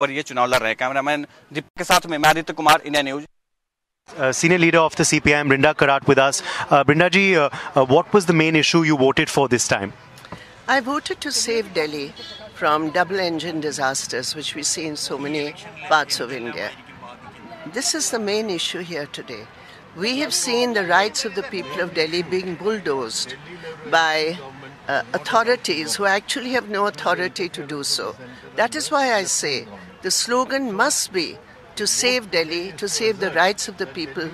और ये चुनाव लड़ रहे हैं। कैमरामैन दीपक के साथ में मैं Aditya Kumar, India news. Senior leader of the CPIM, Brinda Karat, with us. Brinda ji, what was the main issue you voted for this time? I voted to save Delhi from double-engine disasters, which we see in so many parts of India. This is the main issue here today. We have seen the rights of the people of Delhi being bulldozed by authorities who actually have no authority to do so. That is why I say the slogan must be to save Delhi, to save the rights of the people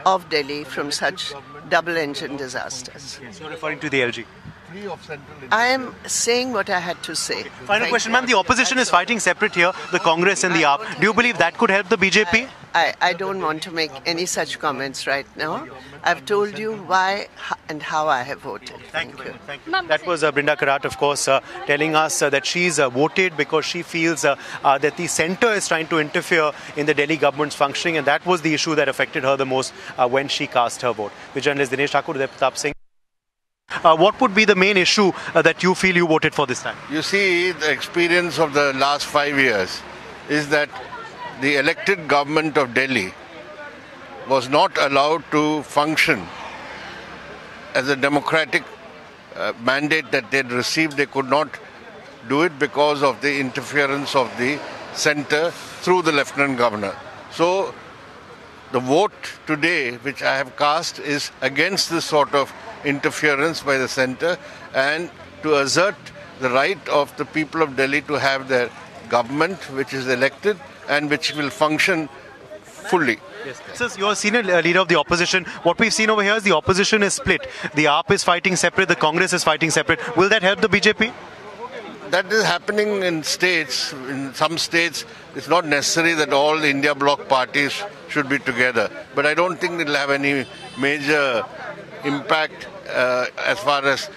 of Delhi from such double-engine disasters. Yes, you're referring to the LG. I am saying what I had to say. Final question, ma'am. The opposition is fighting separate here, the Congress and the AAP. Do you believe that could help the BJP? I don't want to make any such comments right now. I've told you why and how I have voted. Thank you. Thank you. That was Brinda Karat, of course, telling us that she's voted because she feels that the centre is trying to interfere in the Delhi government's functioning, and that was the issue that affected her the most when she cast her vote. With journalist Dinesh Thakur, Uday Pratap Singh. What would be the main issue that you feel you voted for this time? You see, the experience of the last 5 years is that the elected government of Delhi was not allowed to function as a democratic mandate that they'd received. They could not do it because of the interference of the centre through the Lieutenant Governor. So the vote today, which I have cast, is against this sort of interference by the centre and to assert the right of the people of Delhi to have their government which is elected and which will function fully. Yes. So you're a senior leader of the opposition. What we've seen over here is the opposition is split. The AAP is fighting separate, the Congress is fighting separate. Will that help the BJP? That is happening in states. In some states, it's not necessary that all the India bloc parties should be together. But I don't think it will have any major impact as far as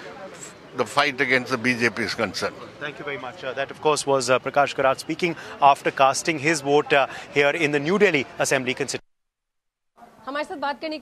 the fight against the BJP is concerned. Thank you very much. That, of course, was Prakash Karat speaking after casting his vote here in the New Delhi Assembly constituency.